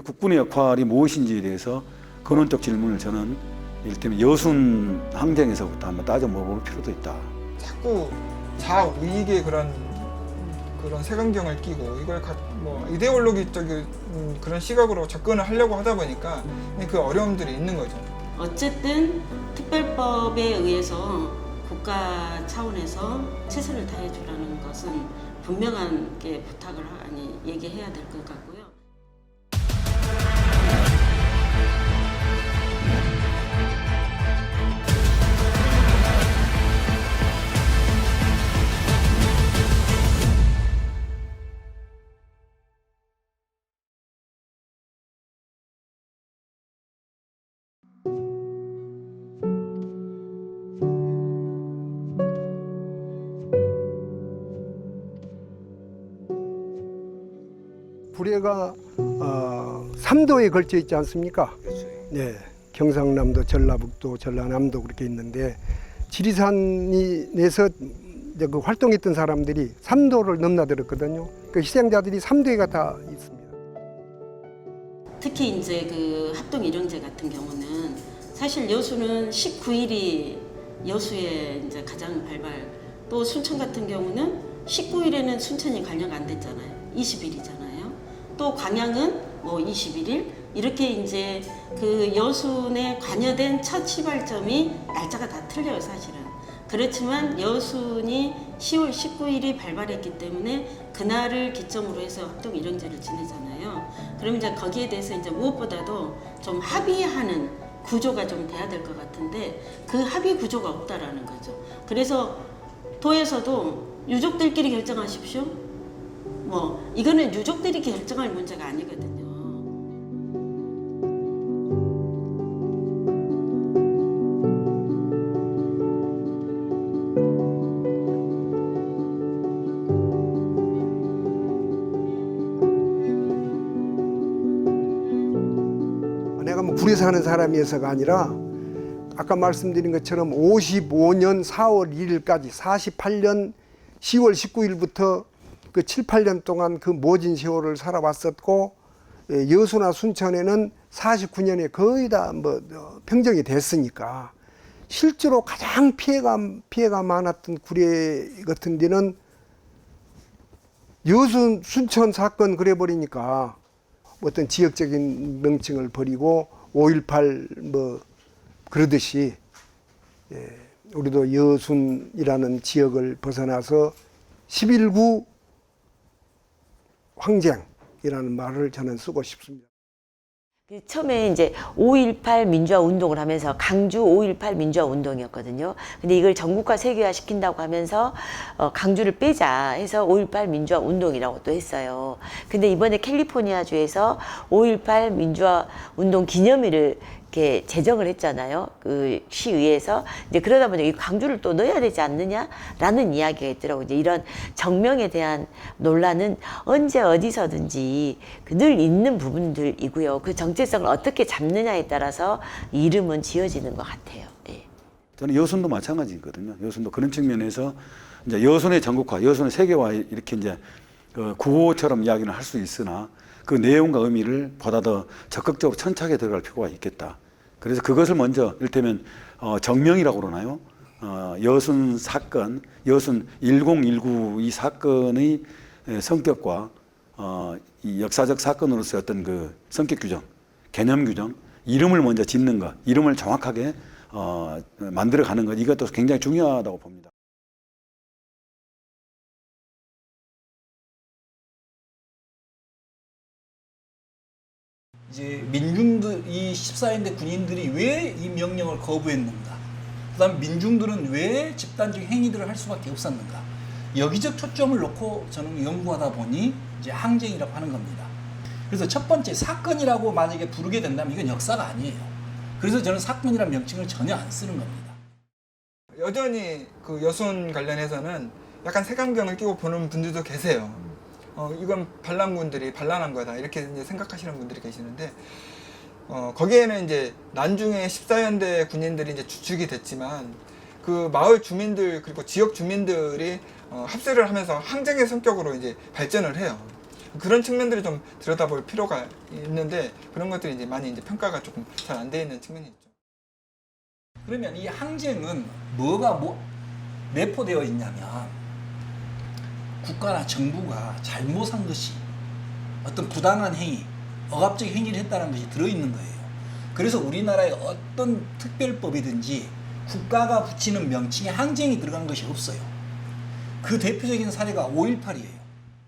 국군의 역할이 무엇인지에 대해서 근원적 질문을 저는 이를테면 여순 항쟁에서부터 한번 따져 먹어볼 필요도 있다. 자꾸 자우익의 그런 색안경을 끼고 이걸 뭐 이데올로기적인 그런 시각으로 접근을 하려고 하다 보니까 그 어려움들이 있는 거죠. 어쨌든 특별법에 의해서 국가 차원에서 최선을 다해주라는 것은 분명하게 부탁을 얘기해야 될 것 같고요. 불예가 3도에 걸쳐 있지 않습니까? 네, 경상남도, 전라북도, 전라남도 그렇게 있는데 지리산이 내서 이제 그 활동했던 사람들이 3도를 넘나들었거든요. 그 희생자들이 3도에가 다 있습니다. 특히 이제 그 합동 일용제 같은 경우는 사실 여수는 19일이 여수의 이제 가장 발발, 또 순천 같은 경우는 19일에는 순천이 관여가 안 됐잖아요. 20일이잖아요. 또 광양은 뭐 21일 이렇게 이제 그 여순에 관여된 첫 시발점이 날짜가 다 틀려요, 사실은. 그렇지만 여순이 10월 19일이 발발했기 때문에 그날을 기점으로 해서 합동 일용제를 지내잖아요. 그럼 이제 거기에 대해서 이제 무엇보다도 좀 합의하는 구조가 좀 돼야 될 것 같은데 그 합의 구조가 없다라는 거죠. 그래서 도에서도 유족들끼리 결정하십시오. 뭐 이거는 유족들이 결정할 문제가 아니거든요. 내가 뭐 불에 사는 사람이어서가 아니라 아까 말씀드린 것처럼 55년 4월 1일까지 48년 10월 19일부터 그 7, 8년 동안 그 모진 세월을 살아왔었고 여수나 순천에는 49년에 거의 다 뭐 평정이 됐으니까 실제로 가장 피해가 많았던 구례 같은 데는 여수 순천 사건 그래 버리니까 어떤 지역적인 명칭을 버리고 5.18 뭐 그러듯이 우리도 여순이라는 지역을 벗어나서 11.9 황쟁이라는 말을 저는 쓰고 싶습니다. 처음에 이제 5.18 민주화 운동을 하면서 강주 5.18 민주화 운동이었거든요. 근데 이걸 전국화 세계화 시킨다고 하면서 강주를 빼자 해서 5.18 민주화 운동이라고 또 했어요. 근데 이번에 캘리포니아주에서 5.18 민주화 운동 기념일을 이렇게 제정을 했잖아요. 그 시의회에서. 이제 그러다 보니 이 강주를 또 넣어야 되지 않느냐라는 이야기가 있더라고요. 이제 이런 정명에 대한 논란은 언제 어디서든지 늘 있는 부분들이고요. 그 정체성을 어떻게 잡느냐에 따라서 이름은 지어지는 것 같아요. 예. 저는 여순도 마찬가지거든요. 여순도 그런 측면에서 이제 여순의 전국화, 여순의 세계화 이렇게 이제 구호처럼 이야기는 할 수 있으나 그 내용과 의미를 보다 더 적극적으로 천착에 들어갈 필요가 있겠다. 그래서 그것을 먼저 이를테면 정명이라고 그러나요? 여순 사건, 여순 1019 이 사건의 성격과 이 역사적 사건으로서의 어떤 그 성격 규정, 개념 규정, 이름을 먼저 짓는 것, 이름을 정확하게 만들어가는 것, 이것도 굉장히 중요하다고 봅니다. 이제 민중들, 이 14인대 군인들이 왜 이 명령을 거부했는가? 그다음 민중들은 왜 집단적 행위들을 할 수밖에 없었는가? 여기적 초점을 놓고 저는 연구하다 보니 이제 항쟁이라고 하는 겁니다. 그래서 첫 번째 사건이라고 만약에 부르게 된다면 이건 역사가 아니에요. 그래서 저는 사건이라는 명칭을 전혀 안 쓰는 겁니다. 여전히 그 여순 관련해서는 약간 색안경을 끼고 보는 분들도 계세요. 이건 반란군들이 반란한 거다 이렇게 이제 생각하시는 분들이 계시는데 거기에는 이제 난중에 14연대 군인들이 이제 주축이 됐지만 그 마을 주민들 그리고 지역 주민들이 합세를 하면서 항쟁의 성격으로 이제 발전을 해요. 그런 측면들이 좀 들여다볼 필요가 있는데 그런 것들이 이제 많이 이제 평가가 조금 잘 안 돼 있는 측면이 있죠. 그러면 이 항쟁은 뭐가 내포되어 있냐면 국가나 정부가 잘못한 것이 어떤 부당한 행위, 억압적 행위를 했다는 것이 들어있는 거예요. 그래서 우리나라의 어떤 특별법이든지 국가가 붙이는 명칭에 항쟁이 들어간 것이 없어요. 그 대표적인 사례가 5.18이에요.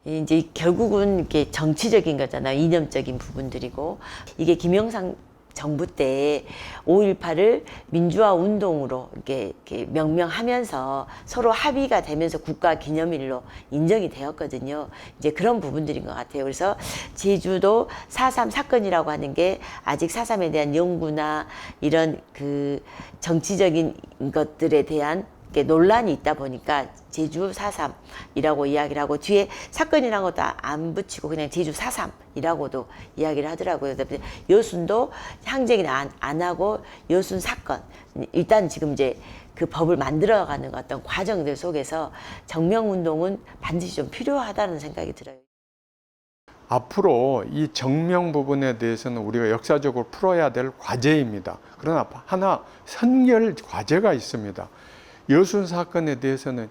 이제 결국은 이게 정치적인 거잖아요. 이념적인 부분들이고 이게 김영삼 정부 때 5.18을 민주화 운동으로 이렇게 명명하면서 서로 합의가 되면서 국가 기념일로 인정이 되었거든요. 이제 그런 부분들인 것 같아요. 그래서 제주도 4.3 사건이라고 하는 게 아직 4.3에 대한 연구나 이런 그 정치적인 것들에 대한 논란이 있다 보니까 제주 4.3이라고 이야기를 하고 뒤에 사건이라는 것도 안 붙이고 그냥 제주 4.3이라고도 이야기를 하더라고요. 여순도 항쟁을 안 하고 여순 사건 일단 지금 이제 그 법을 만들어가는 어떤 과정들 속에서 정명운동은 반드시 좀 필요하다는 생각이 들어요. 앞으로 이 정명 부분에 대해서는 우리가 역사적으로 풀어야 될 과제입니다. 그러나 하나 선결 과제가 있습니다. 여순 사건에 대해서는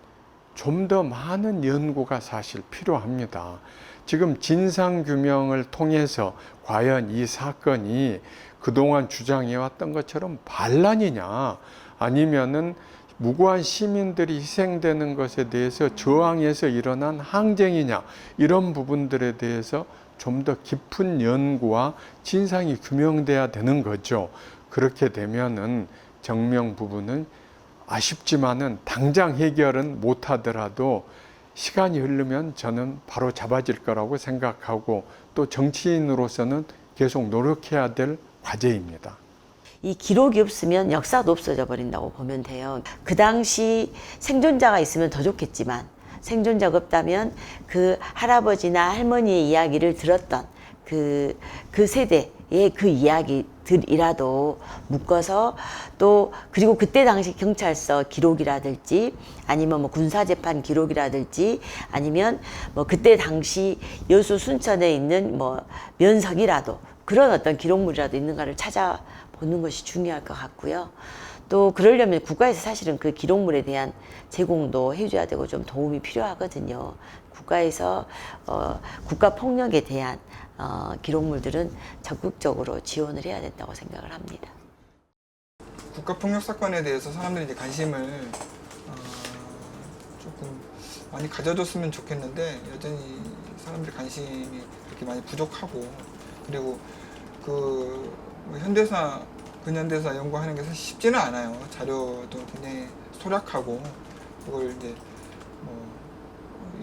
좀 더 많은 연구가 사실 필요합니다. 지금 진상규명을 통해서 과연 이 사건이 그동안 주장해왔던 것처럼 반란이냐 아니면은 무고한 시민들이 희생되는 것에 대해서 저항해서 일어난 항쟁이냐 이런 부분들에 대해서 좀 더 깊은 연구와 진상이 규명돼야 되는 거죠. 그렇게 되면은 정명 부분은 아쉽지만은 당장 해결은 못하더라도 시간이 흐르면 저는 바로 잡아질 거라고 생각하고 또 정치인으로서는 계속 노력해야 될 과제입니다. 이 기록이 없으면 역사도 없어져 버린다고 보면 돼요. 그 당시 생존자가 있으면 더 좋겠지만 생존자가 없다면 그 할아버지나 할머니의 이야기를 들었던 그 세대의 그 이야기들이라도 묶어서 또 그리고 그때 당시 경찰서 기록이라든지 아니면 뭐 군사재판 기록이라든지 아니면 뭐 그때 당시 여수 순천에 있는 뭐 면석이라도 그런 어떤 기록물이라도 있는가를 찾아보는 것이 중요할 것 같고요. 또 그러려면 국가에서 사실은 그 기록물에 대한 제공도 해줘야 되고 좀 도움이 필요하거든요. 국가에서 국가 폭력에 대한 기록물들은 적극적으로 지원을 해야 된다고 생각을 합니다. 국가폭력 사건에 대해서 사람들이 이제 관심을 조금 많이 가져줬으면 좋겠는데 여전히 사람들의 관심이 그렇게 많이 부족하고 그리고 그 현대사 근현대사 연구하는 게 사실 쉽지는 않아요. 자료도 굉장히 소략하고 그걸 이제 뭐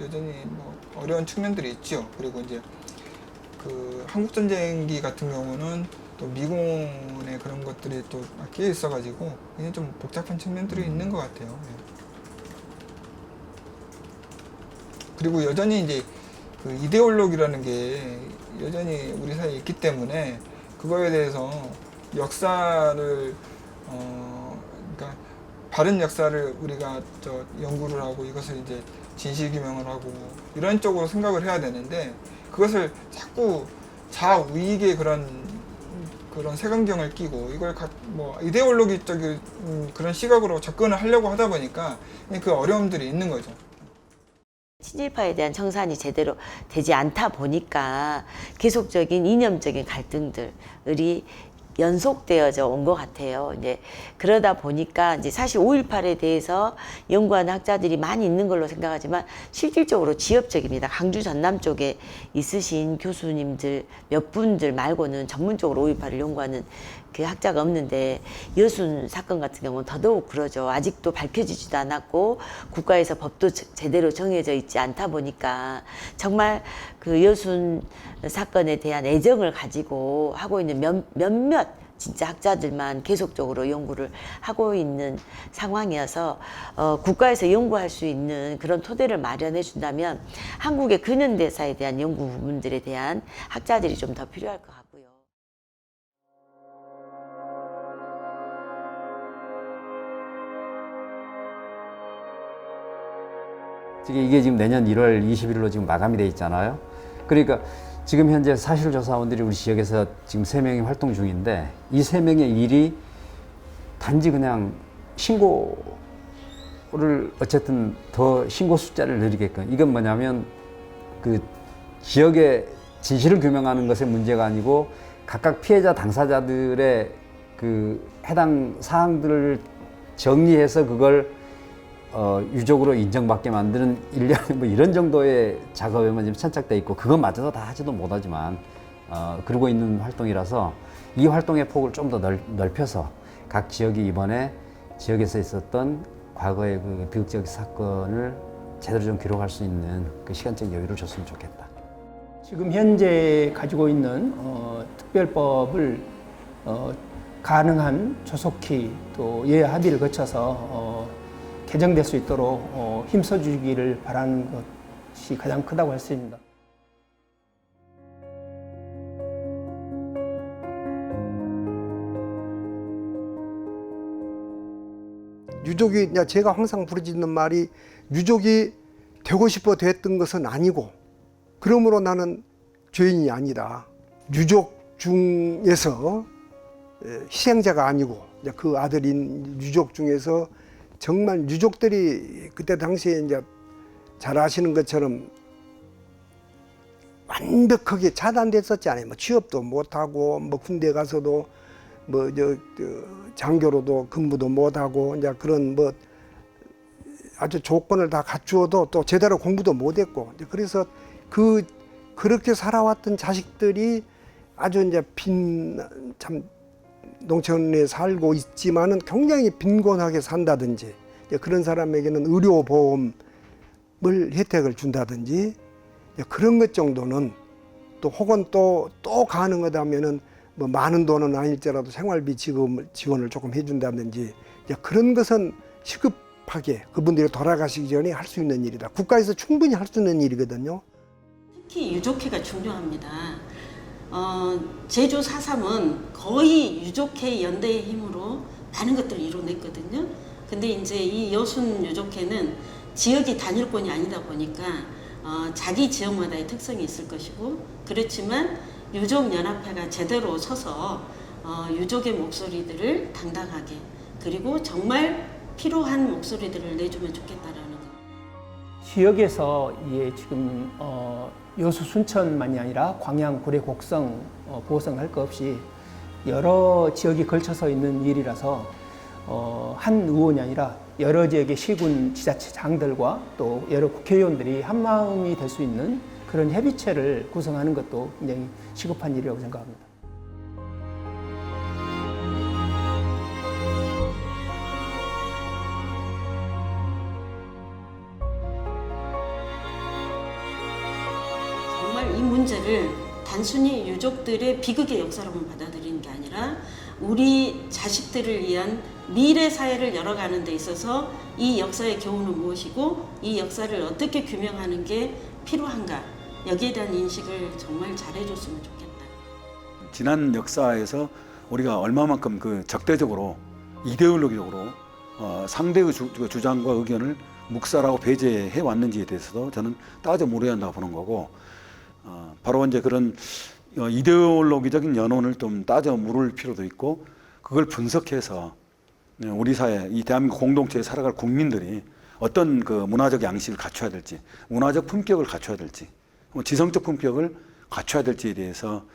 여전히 뭐 어려운 측면들이 있죠. 그리고 이제 그 한국전쟁기 같은 경우는 또 미군의 그런 것들이 또 끼어 있어가지고 굉장히 좀 복잡한 측면들이 있는 것 같아요. 예. 그리고 여전히 이제 그 이데올로기라는 게 여전히 우리 사이에 있기 때문에 그거에 대해서 역사를 그러니까 바른 역사를 우리가 연구를 하고 이것을 이제 진실규명을 하고 이런 쪽으로 생각을 해야 되는데 그것을 자꾸 자우익의 그런 색안경을 끼고 이걸 뭐 이데올로기적인 그런 시각으로 접근을 하려고 하다 보니까 그 어려움들이 있는 거죠. 친일파에 대한 청산이 제대로 되지 않다 보니까 계속적인 이념적인 갈등들이 연속되어져 온 것 같아요. 이제 그러다 보니까 이제 사실 5.18에 대해서 연구하는 학자들이 많이 있는 걸로 생각하지만 실질적으로 지역적입니다. 강주 전남 쪽에 있으신 교수님들 몇 분들 말고는 전문적으로 5.18을 연구하는 그 학자가 없는데 여순 사건 같은 경우는 더더욱 그러죠. 아직도 밝혀지지도 않았고 국가에서 법도 제대로 정해져 있지 않다 보니까 정말 그 여순 사건에 대한 애정을 가지고 하고 있는 몇몇 진짜 학자들만 계속적으로 연구를 하고 있는 상황이어서 국가에서 연구할 수 있는 그런 토대를 마련해 준다면 한국의 근현대사에 대한 연구 부분들에 대한 학자들이 좀 더 필요할 것 같고요. 이게 지금 내년 1월 21일로 지금 마감이 돼 있잖아요. 그러니까 지금 현재 사실조사원들이 우리 지역에서 지금 3명이 활동 중인데 이 3명의 일이 단지 그냥 신고를 어쨌든 더 신고 숫자를 늘리게끔 이건 뭐냐면 그 지역의 진실을 규명하는 것의 문제가 아니고 각각 피해자 당사자들의 그 해당 사항들을 정리해서 그걸 유족으로 인정받게 만드는 일련 뭐 이런 정도의 작업에만 지금 천착돼 있고 그것마저도 다 하지도 못하지만 그러고 있는 활동이라서 이 활동의 폭을 좀 더 넓혀서 각 지역이 이번에 지역에서 있었던 과거의 그 비극적 사건을 제대로 좀 기록할 수 있는 그 시간적 여유를 줬으면 좋겠다. 지금 현재 가지고 있는 특별법을 가능한 조속히 또 예 합의를 거쳐서 개정될 수 있도록 힘써주기를 바라는 것이 가장 크다고 할 수 있습니다. 유족이 제가 항상 부르짖는 말이 유족이 되고 싶어 됐던 것은 아니고 그러므로 나는 죄인이 아니다. 유족 중에서 희생자가 아니고 그 아들인 유족 중에서 정말 유족들이 그때 당시에 이제 잘 아시는 것처럼 완벽하게 차단됐었잖아요. 뭐 취업도 못하고 뭐 군대 가서도 뭐 장교로도 근무도 못하고 이제 그런 뭐 아주 조건을 다 갖추어도 또 제대로 공부도 못했고 그래서 그렇게 살아왔던 자식들이 아주 이제 참 농촌에 살고 있지만은 굉장히 빈곤하게 산다든지 그런 사람에게는 의료보험을 혜택을 준다든지 그런 것 정도는 또 혹은 또 가능하다면은 뭐 많은 돈은 아닐지라도 생활비 지원을 조금 해준다든지 그런 것은 시급하게 그분들이 돌아가시기 전에 할 수 있는 일이다. 국가에서 충분히 할 수 있는 일이거든요. 특히 유족회가 중요합니다. 제주 4.3은 거의 유족회 연대의 힘으로 많은 것들을 이뤄냈거든요. 근데 이제 이 여순 유족회는 지역이 단일권이 아니다 보니까 자기 지역마다의 특성이 있을 것이고 그렇지만 유족연합회가 제대로 서서 유족의 목소리들을 당당하게 그리고 정말 필요한 목소리들을 내주면 좋겠다라는 거. 지역에서 지금 여수 순천만이 아니라 광양, 구례, 곡성, 보성 할 것 없이 여러 지역이 걸쳐서 있는 일이라서 한 의원이 아니라 여러 지역의 시군 지자체장들과 또 여러 국회의원들이 한 마음이 될 수 있는 그런 협의체를 구성하는 것도 굉장히 시급한 일이라고 생각합니다. 정말 이 문제를 단순히 유족들의 비극의 역사로만 받아들이는 게 아니라 우리 자식들을 위한 미래 사회를 열어가는 데 있어서 이 역사의 교훈은 무엇이고 이 역사를 어떻게 규명하는 게 필요한가 여기에 대한 인식을 정말 잘해줬으면 좋겠다. 지난 역사에서 우리가 얼마만큼 그 적대적으로 이데올로기적으로 상대의 주장과 의견을 묵살하고 배제해 왔는지에 대해서도 저는 따져 물어야 한다고 보는 거고 바로 이제 그런 이데올로기적인 연원을 좀 따져 물을 필요도 있고 그걸 분석해서 우리 사회 이 대한민국 공동체에 살아갈 국민들이 어떤 그 문화적 양식을 갖춰야 될지 문화적 품격을 갖춰야 될지 지성적 품격을 갖춰야 될지에 대해서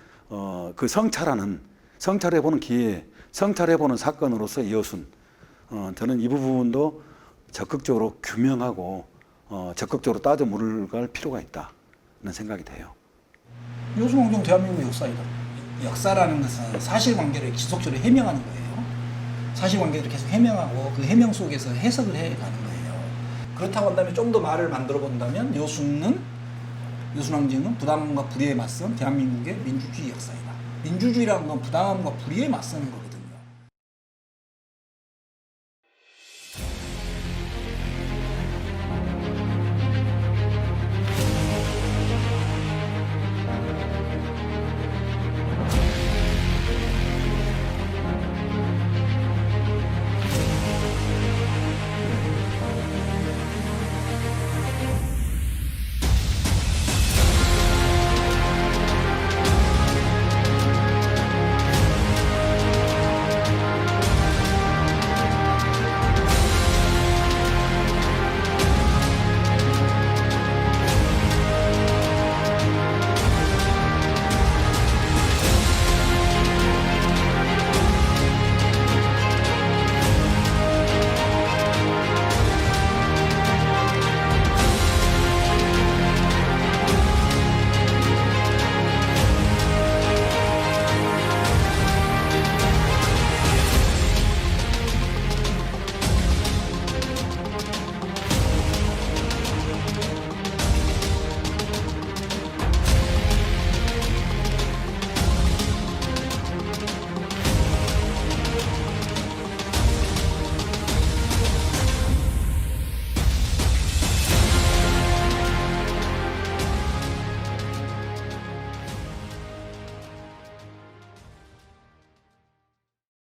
그 성찰해보는 기회 성찰해보는 사건으로서 여순 저는 이 부분도 적극적으로 규명하고 적극적으로 따져 물을 필요가 있다는 생각이 돼요. 여순왕정 대한민국 역사이다. 역사라는 것은 사실관계를 지속적으로 해명하는 거예요. 사실관계를 계속 해명하고 그 해명 속에서 해석을 해가는 거예요. 그렇다고 한다면 좀 더 말을 만들어 본다면 여순왕정은 부당함과 불의에 맞선 대한민국의 민주주의 역사이다. 민주주의라는 건 부당함과 불의에 맞서는 거거든요.